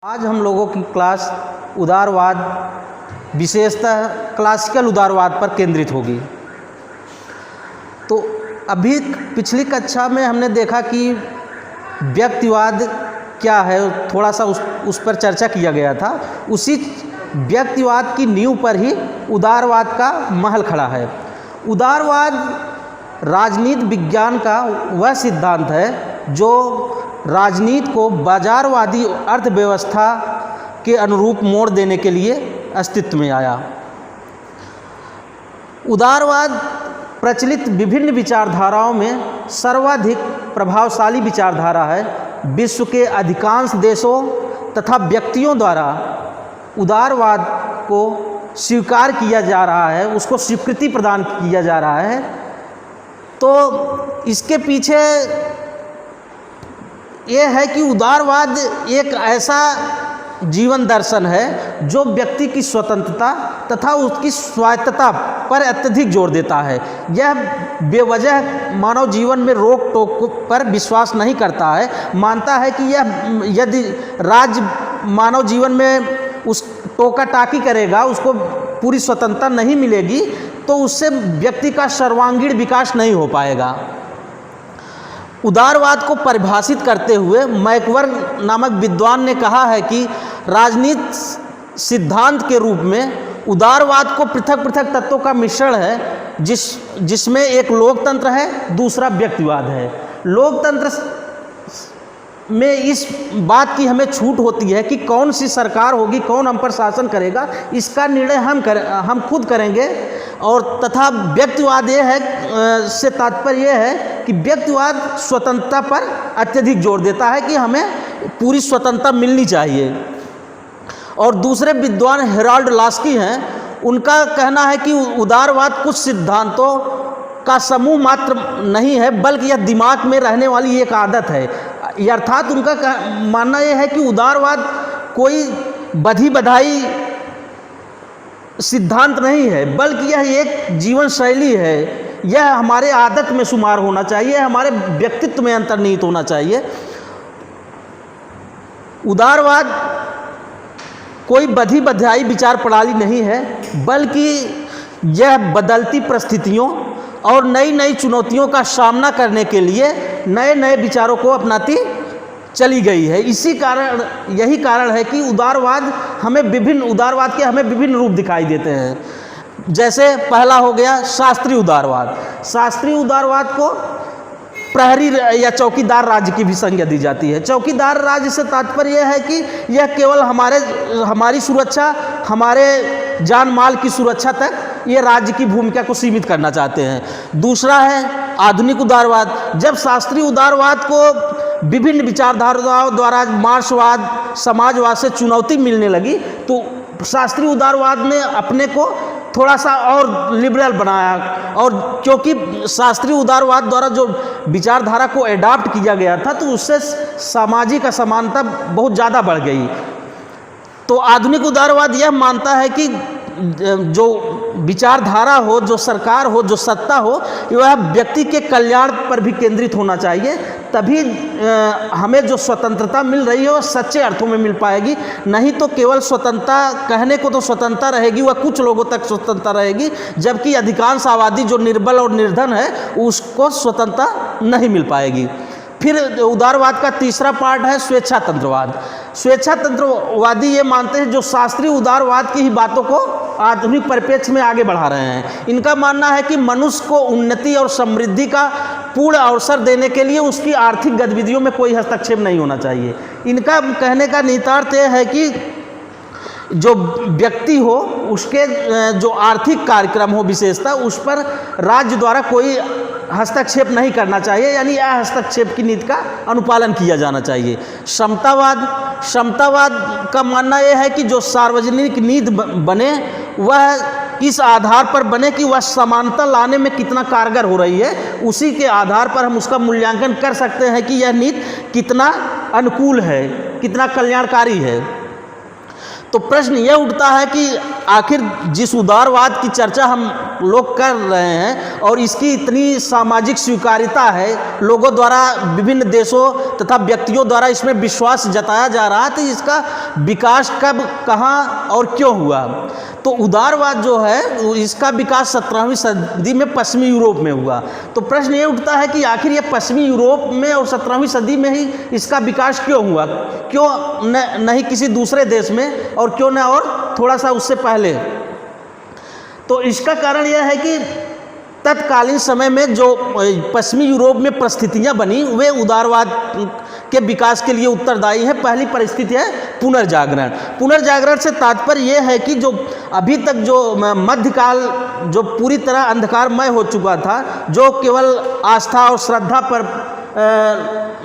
आज हम लोगों की क्लास उदारवाद, विशेषतः क्लासिकल उदारवाद पर केंद्रित होगी। तो अभी पिछली कक्षा में हमने देखा कि व्यक्तिवाद क्या है, थोड़ा सा उस पर चर्चा किया गया था। उसी व्यक्तिवाद की नींव पर ही उदारवाद का महल खड़ा है। उदारवाद राजनीति विज्ञान का वह सिद्धांत है जो राजनीति को बाजारवादी अर्थव्यवस्था के अनुरूप मोड़ देने के लिए अस्तित्व में आया। उदारवाद प्रचलित विभिन्न विचारधाराओं में सर्वाधिक प्रभावशाली विचारधारा है। विश्व के अधिकांश देशों तथा व्यक्तियों द्वारा उदारवाद को स्वीकार किया जा रहा है, उसको स्वीकृति प्रदान किया जा रहा है। तो इसके पीछे ये है कि उदारवाद एक ऐसा जीवन दर्शन है जो व्यक्ति की स्वतंत्रता तथा उसकी स्वायत्तता पर अत्यधिक जोर देता है। यह बेवजह मानव जीवन में रोक टोक पर विश्वास नहीं करता है। मानता है कि यदि राज्य मानव जीवन में उस टोका टाकी करेगा, उसको पूरी स्वतंत्रता नहीं मिलेगी, तो उससे व्यक्ति का सर्वांगीण विकास नहीं हो पाएगा। उदारवाद को परिभाषित करते हुए मैकवर्ग नामक विद्वान ने कहा है कि राजनीति सिद्धांत के रूप में उदारवाद को पृथक पृथक तत्वों का मिश्रण है, जिसमें एक लोकतंत्र है, दूसरा व्यक्तिवाद है। लोकतंत्र में इस बात की हमें छूट होती है कि कौन सी सरकार होगी, कौन हम पर शासन करेगा, इसका निर्णय हम खुद करेंगे। और तथा व्यक्तिवाद ये है से तात्पर्य यह है कि व्यक्तिवाद स्वतंत्रता पर अत्यधिक जोर देता है कि हमें पूरी स्वतंत्रता मिलनी चाहिए। और दूसरे विद्वान हेराल्ड लास्की हैं, उनका कहना है कि उदारवाद कुछ सिद्धांतों का समूह मात्र नहीं है, बल्कि यह दिमाग में रहने वाली एक आदत है। अर्थात उनका मानना यह है कि उदारवाद कोई बधी बधाई सिद्धांत नहीं है, बल्कि यह एक जीवन शैली है। यह हमारे आदत में शुमार होना चाहिए, हमारे व्यक्तित्व में अंतर्निहित होना चाहिए। उदारवाद कोई बधी बधाई विचार प्रणाली नहीं है, बल्कि यह बदलती परिस्थितियों और नई नई चुनौतियों का सामना करने के लिए नए नए विचारों को अपनाती चली गई है। यही कारण है कि उदारवाद के हमें विभिन्न रूप दिखाई देते हैं। जैसे पहला हो गया शास्त्रीय उदारवाद। शास्त्रीय उदारवाद को प्रहरी या चौकीदार राज्य की भी संज्ञा दी जाती है। चौकीदार राज्य से तात्पर्य यह है कि यह केवल हमारी सुरक्षा, हमारे जान माल की सुरक्षा तक ये राज्य की भूमिका को सीमित करना चाहते हैं। दूसरा है आधुनिक उदारवाद। जब शास्त्रीय उदारवाद को विभिन्न विचारधाराओं द्वारा मार्क्सवाद, समाजवाद से चुनौती मिलने लगी, तो शास्त्रीय उदारवाद ने अपने को थोड़ा सा और लिबरल बनाया। और क्योंकि शास्त्रीय उदारवाद द्वारा जो विचारधारा को एडाप्ट किया गया था, तो उससे सामाजिक असमानता बहुत ज़्यादा बढ़ गई। तो आधुनिक उदारवाद यह मानता है कि जो विचारधारा हो, जो सरकार हो, जो सत्ता हो, वह व्यक्ति के कल्याण पर भी केंद्रित होना चाहिए। तभी हमें जो स्वतंत्रता मिल रही है वह सच्चे अर्थों में मिल पाएगी। नहीं तो केवल स्वतंत्रता कहने को तो स्वतंत्रता रहेगी, वह कुछ लोगों तक स्वतंत्रता रहेगी, जबकि अधिकांश आबादी जो निर्बल और निर्धन है उसको स्वतंत्रता नहीं मिल पाएगी। फिर उदारवाद का तीसरा पार्ट है स्वेच्छातंत्रवाद। स्वेच्छातंत्रवादी ये मानते हैं जो शास्त्रीय उदारवाद की ही बातों को आधुनिक परिप्रेक्ष्य में आगे बढ़ा रहे हैं। इनका मानना है कि मनुष्य को उन्नति और समृद्धि का पूर्ण अवसर देने के लिए उसकी आर्थिक गतिविधियों में कोई हस्तक्षेप नहीं होना चाहिए। इनका कहने का निहितार्थ यह है कि जो व्यक्ति हो, उसके जो आर्थिक कार्यक्रम हो विशेषता, उस पर राज्य द्वारा कोई हस्तक्षेप नहीं करना चाहिए, यानी हस्तक्षेप की नीति का अनुपालन किया जाना चाहिए। समतावाद का मानना यह है कि जो सार्वजनिक नीति बने वह इस आधार पर बने कि वह समानता लाने में कितना कारगर हो रही है। उसी के आधार पर हम उसका मूल्यांकन कर सकते हैं कि यह नीति कितना अनुकूल है, कितना कल्याणकारी है। तो प्रश्न यह उठता है कि आखिर जिस उदारवाद की चर्चा हम लोग कर रहे हैं और इसकी इतनी सामाजिक स्वीकार्यता है, लोगों द्वारा विभिन्न देशों तथा व्यक्तियों द्वारा इसमें विश्वास जताया जा रहा था, इसका विकास कब, कहाँ और क्यों हुआ। तो उदारवाद जो है इसका विकास 17वीं सदी में पश्चिमी यूरोप में हुआ। तो प्रश्न ये उठता है कि आखिर ये पश्चिमी यूरोप में और 17वीं सदी में ही इसका विकास क्यों हुआ, क्यों नहीं किसी दूसरे देश में, और क्यों न और थोड़ा सा उससे पहले। तो इसका कारण यह है कि तत्कालीन समय में जो पश्चिमी यूरोप में परिस्थितियाँ बनी वे उदारवाद के विकास के लिए उत्तरदायी है। पहली परिस्थिति है पुनर्जागरण। पुनर्जागरण से तात्पर्य यह है कि जो अभी तक जो मध्यकाल जो पूरी तरह अंधकारमय हो चुका था, जो केवल आस्था और श्रद्धा पर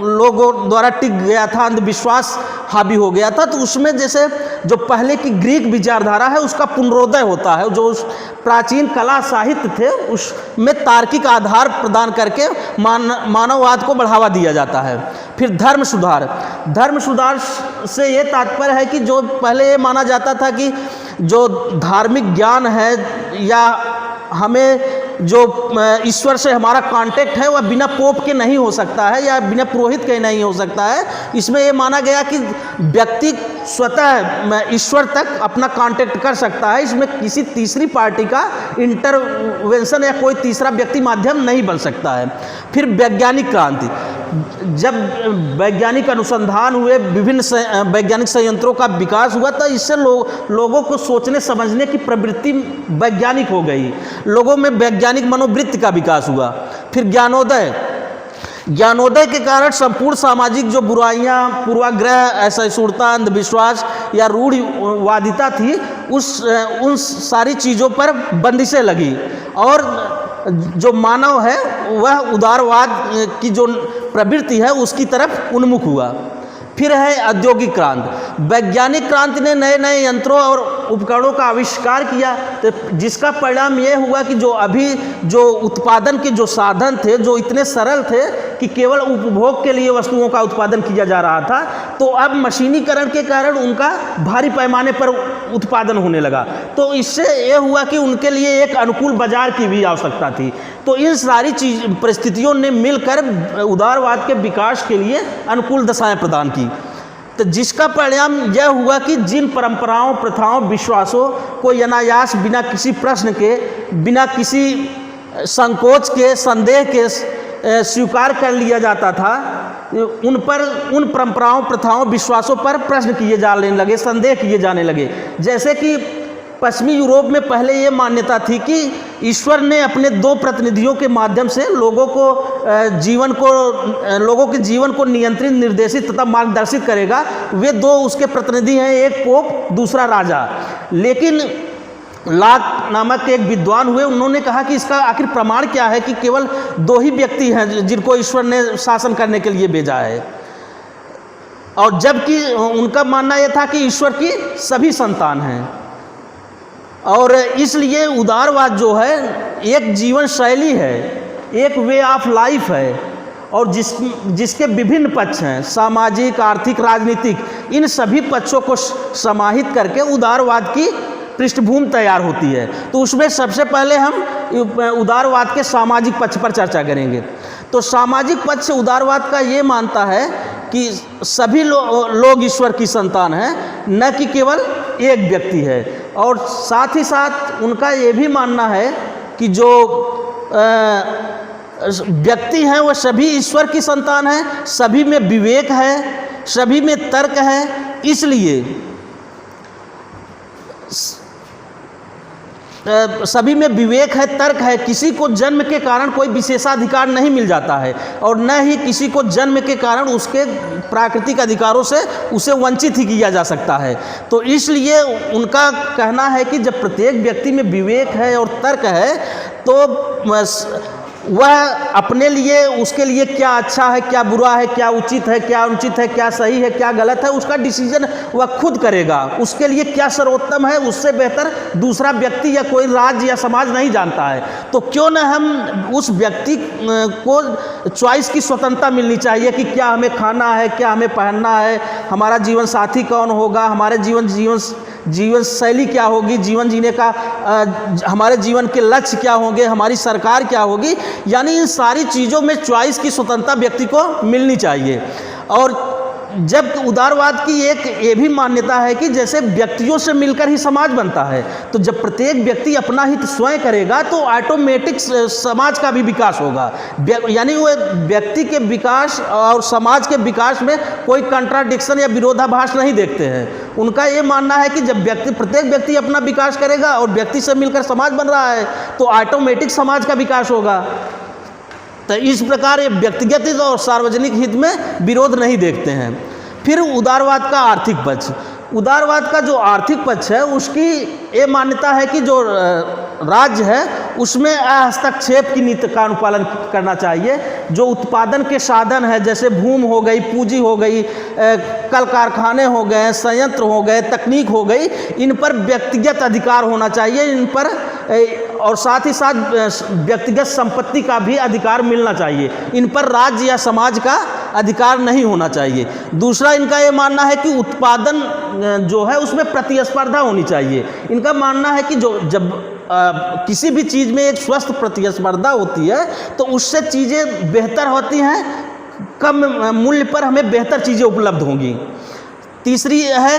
लोगों द्वारा टिक गया था, अंधविश्वास हावी हो गया था, तो उसमें जैसे जो पहले की ग्रीक विचारधारा है उसका पुनरोदय होता है। जो उस प्राचीन कला साहित्य थे उसमें तार्किक आधार प्रदान करके मानववाद को बढ़ावा दिया जाता है। फिर धर्म सुधार। धर्म सुधार से ये तात्पर्य है कि जो पहले ये माना जाता था कि जो धार्मिक ज्ञान है या हमें जो ईश्वर से हमारा कांटेक्ट है वह बिना पोप के नहीं हो सकता है या बिना पुरोहित के नहीं हो सकता है। इसमें यह माना गया कि व्यक्ति स्वतः ईश्वर तक अपना कांटेक्ट कर सकता है, इसमें किसी तीसरी पार्टी का इंटरवेंशन या कोई तीसरा व्यक्ति माध्यम नहीं बन सकता है। फिर वैज्ञानिक क्रांति। जब वैज्ञानिक अनुसंधान हुए, विभिन्न वैज्ञानिक संयंत्रों का विकास हुआ, तो इससे लोगों को सोचने समझने की प्रवृत्ति वैज्ञानिक हो गई, लोगों में वैज्ञानिक मनोवृत्ति का विकास हुआ। फिर ज्ञानोदय। ज्ञानोदय के कारण संपूर्ण सामाजिक जो बुराइयां, पूर्वाग्रह, असहिष्णुता, अंधविश्वास या रूढ़िवादिता थी उन सारी चीज़ों पर बंदिशें लगी और जो मानव है वह उदारवाद की जो प्रवृत्ति है उसकी तरफ उन्मुख हुआ। फिर है औद्योगिक क्रांति। वैज्ञानिक क्रांति ने नए नए यंत्रों और उपकरणों का आविष्कार किया, तो जिसका परिणाम ये हुआ कि जो उत्पादन के जो साधन थे जो इतने सरल थे कि केवल उपभोग के लिए वस्तुओं का उत्पादन किया जा रहा था, तो अब मशीनीकरण के कारण उनका भारी पैमाने पर उत्पादन होने लगा। तो इससे ये हुआ कि उनके लिए एक अनुकूल बाजार की भी आवश्यकता थी। तो इन सारी परिस्थितियों ने मिलकर उदारवाद के विकास के लिए अनुकूल दशाएं प्रदान की। तो जिसका परिणाम यह हुआ कि जिन परंपराओं, प्रथाओं, विश्वासों को अनायास बिना किसी प्रश्न के, बिना किसी संकोच के, संदेह के स्वीकार कर लिया जाता था, उन परंपराओं, प्रथाओं, विश्वासों पर प्रश्न किए जाने लगे, संदेह किए जाने लगे। जैसे कि पश्चिमी यूरोप में पहले ये मान्यता थी कि ईश्वर ने अपने दो प्रतिनिधियों के माध्यम से लोगों के जीवन को नियंत्रित, निर्देशित तथा मार्गदर्शित करेगा। वे दो उसके प्रतिनिधि हैं, एक पोप, दूसरा राजा। लेकिन लाक नामक एक विद्वान हुए, उन्होंने कहा कि इसका आखिर प्रमाण क्या है कि केवल दो ही व्यक्ति हैं जिनको ईश्वर ने शासन करने के लिए भेजा है, और जबकि उनका मानना यह था कि ईश्वर की सभी संतान हैं। और इसलिए उदारवाद जो है एक जीवन शैली है, एक वे ऑफ लाइफ है, और जिसके विभिन्न पक्ष हैं, सामाजिक, आर्थिक, राजनीतिक, इन सभी पक्षों को समाहित करके उदारवाद की पृष्ठभूमि तैयार होती है। तो उसमें सबसे पहले हम उदारवाद के सामाजिक पक्ष पर चर्चा करेंगे। तो सामाजिक पक्ष उदारवाद का ये मानता है कि सभी लोग ईश्वर की संतान हैं, न कि केवल एक व्यक्ति है। और साथ ही साथ उनका ये भी मानना है कि जो व्यक्ति हैं वह सभी ईश्वर की संतान हैं, सभी में विवेक है, सभी में तर्क है। इसलिए सभी में विवेक है, तर्क है, किसी को जन्म के कारण कोई विशेषाधिकार नहीं मिल जाता है, और न ही किसी को जन्म के कारण उसके प्राकृतिक अधिकारों से उसे वंचित ही किया जा सकता है। तो इसलिए उनका कहना है कि जब प्रत्येक व्यक्ति में विवेक है और तर्क है, तो वह अपने लिए, उसके लिए क्या अच्छा है, क्या बुरा है, क्या उचित है, क्या अनुचित है, क्या सही है, क्या गलत है, उसका डिसीजन वह खुद करेगा। उसके लिए क्या सर्वोत्तम है, उससे बेहतर दूसरा व्यक्ति या कोई राज्य या समाज नहीं जानता है। तो क्यों न हम उस व्यक्ति को चॉइस की स्वतंत्रता मिलनी चाहिए कि क्या हमें खाना है, क्या हमें पहनना है, हमारा जीवन साथी कौन होगा, हमारे जीवन शैली क्या होगी, जीवन जीने का हमारे जीवन के लक्ष्य क्या होंगे, हमारी सरकार क्या होगी। यानी इन सारी चीज़ों में चॉइस की स्वतंत्रता व्यक्ति को मिलनी चाहिए। और जब उदारवाद की एक ये भी मान्यता है कि जैसे व्यक्तियों से मिलकर ही समाज बनता है, तो जब प्रत्येक व्यक्ति अपना हित स्वयं करेगा तो ऑटोमेटिक समाज का भी विकास होगा। यानी वो व्यक्ति के विकास और समाज के विकास में कोई कंट्राडिक्शन या विरोधाभास नहीं देखते हैं। उनका ये मानना है कि जब प्रत्येक व्यक्ति अपना विकास करेगा और व्यक्ति से मिलकर समाज बन रहा है तो ऑटोमेटिक समाज का विकास होगा। तो इस प्रकार ये व्यक्तिगत हित और सार्वजनिक हित में विरोध नहीं देखते हैं। फिर उदारवाद का आर्थिक पक्ष, उदारवाद का जो आर्थिक पक्ष है उसकी ये मान्यता है कि जो राज्य है उसमें हस्तक्षेप की नीति का अनुपालन करना चाहिए। जो उत्पादन के साधन है जैसे भूमि हो गई, पूंजी हो गई, कल कारखाने हो गए, संयंत्र हो गए, तकनीक हो गई, इन पर व्यक्तिगत अधिकार होना चाहिए, इन पर और साथ ही साथ व्यक्तिगत संपत्ति का भी अधिकार मिलना चाहिए। इन पर राज्य या समाज का अधिकार नहीं होना चाहिए। दूसरा इनका ये मानना है कि उत्पादन जो है उसमें प्रतिस्पर्धा होनी चाहिए। इनका मानना है कि जो जब किसी भी चीज़ में एक स्वस्थ प्रतिस्पर्धा होती है तो उससे चीज़ें बेहतर होती हैं, कम मूल्य पर हमें बेहतर चीज़ें उपलब्ध होंगी। तीसरी है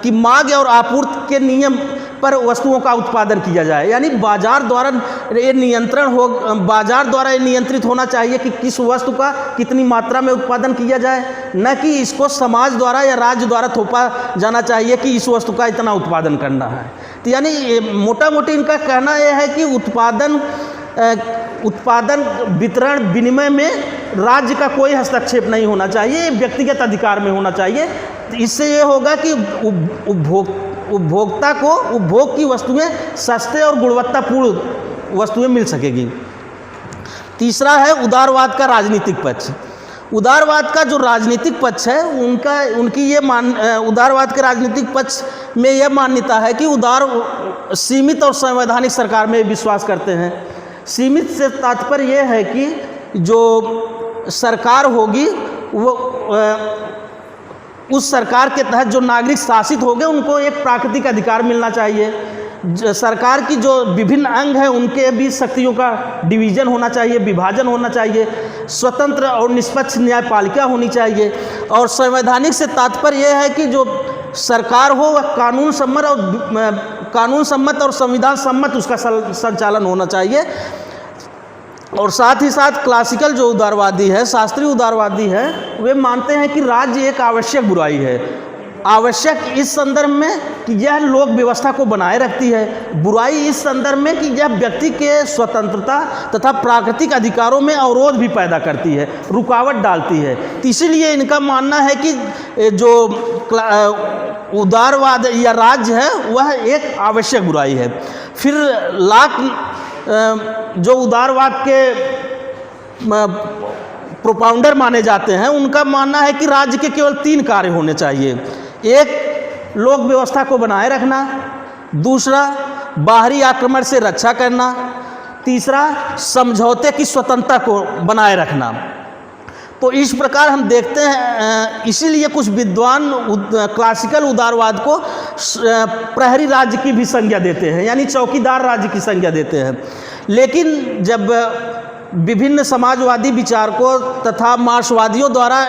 कि मांग और आपूर्ति के नियम पर वस्तुओं का उत्पादन किया जाए, यानी बाजार द्वारा ये नियंत्रित होना चाहिए कि किस वस्तु का कितनी मात्रा में उत्पादन किया जाए, न कि इसको समाज द्वारा या राज्य द्वारा थोपा जाना चाहिए कि इस वस्तु का इतना उत्पादन करना है। तो यानी मोटा मोटी इनका कहना यह है कि उत्पादन वितरण विनिमय में राज्य का कोई हस्तक्षेप नहीं होना चाहिए, व्यक्तिगत अधिकार में होना चाहिए। इससे ये होगा कि उपभोक्ता को उपभोग की वस्तुएं सस्ते और गुणवत्तापूर्ण वस्तुएं मिल सकेगी। तीसरा है उदारवाद का राजनीतिक पक्ष। उदारवाद का जो राजनीतिक पक्ष है उदारवाद के राजनीतिक पक्ष में यह मान्यता है कि उदार सीमित और संवैधानिक सरकार में विश्वास करते हैं। सीमित से तात्पर्य यह है कि जो सरकार होगी वो उस सरकार के तहत जो नागरिक शासित हो गए उनको एक प्राकृतिक अधिकार मिलना चाहिए। सरकार की जो विभिन्न अंग हैं उनके बीच शक्तियों का डिवीजन होना चाहिए, विभाजन होना चाहिए, स्वतंत्र और निष्पक्ष न्यायपालिका होनी चाहिए। और संवैधानिक से तात्पर्य यह है कि जो सरकार हो वह कानून सम्मत और संविधान सम्मत उसका संचालन होना चाहिए। और साथ ही साथ क्लासिकल जो उदारवादी है, शास्त्रीय उदारवादी है, वे मानते हैं कि राज्य एक आवश्यक बुराई है। आवश्यक इस संदर्भ में कि यह लोक व्यवस्था को बनाए रखती है, बुराई इस संदर्भ में कि यह व्यक्ति के स्वतंत्रता तथा प्राकृतिक अधिकारों में अवरोध भी पैदा करती है, रुकावट डालती है। तो इसीलिए इनका मानना है कि जो उदारवाद या राज्य है वह एक आवश्यक बुराई है। फिर जो उदारवाद के प्रोपाउंडर माने जाते हैं उनका मानना है कि राज्य के केवल 3 कार्य होने चाहिए। एक, लोक व्यवस्था को बनाए रखना, दूसरा बाहरी आक्रमण से रक्षा करना, तीसरा समझौते की स्वतंत्रता को बनाए रखना। तो इस प्रकार हम देखते हैं, इसीलिए कुछ विद्वान क्लासिकल उदारवाद को प्रहरी राज्य की भी संज्ञा देते हैं, यानी चौकीदार राज्य की संज्ञा देते हैं। लेकिन जब विभिन्न समाजवादी विचारकों तथा मार्क्सवादियों द्वारा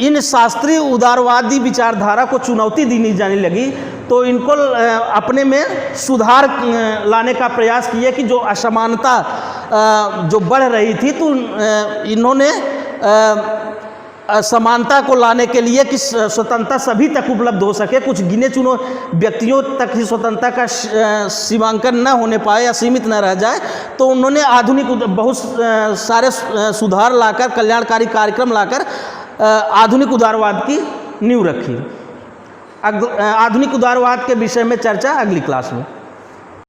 इन शास्त्रीय उदारवादी विचारधारा को चुनौती दी जाने लगी तो इनको अपने में सुधार लाने का प्रयास किया कि जो असमानता जो बढ़ रही थी तो इन्होंने समानता को लाने के लिए कि स्वतंत्रता सभी तक उपलब्ध हो सके, कुछ गिने चुने व्यक्तियों तक ही स्वतंत्रता का सीमांकन न होने पाए या सीमित न रह जाए, तो उन्होंने बहुत सारे सुधार लाकर, कल्याणकारी कार्यक्रम लाकर आधुनिक उदारवाद की नींव रखी। आधुनिक उदारवाद के विषय में चर्चा अगली क्लास में।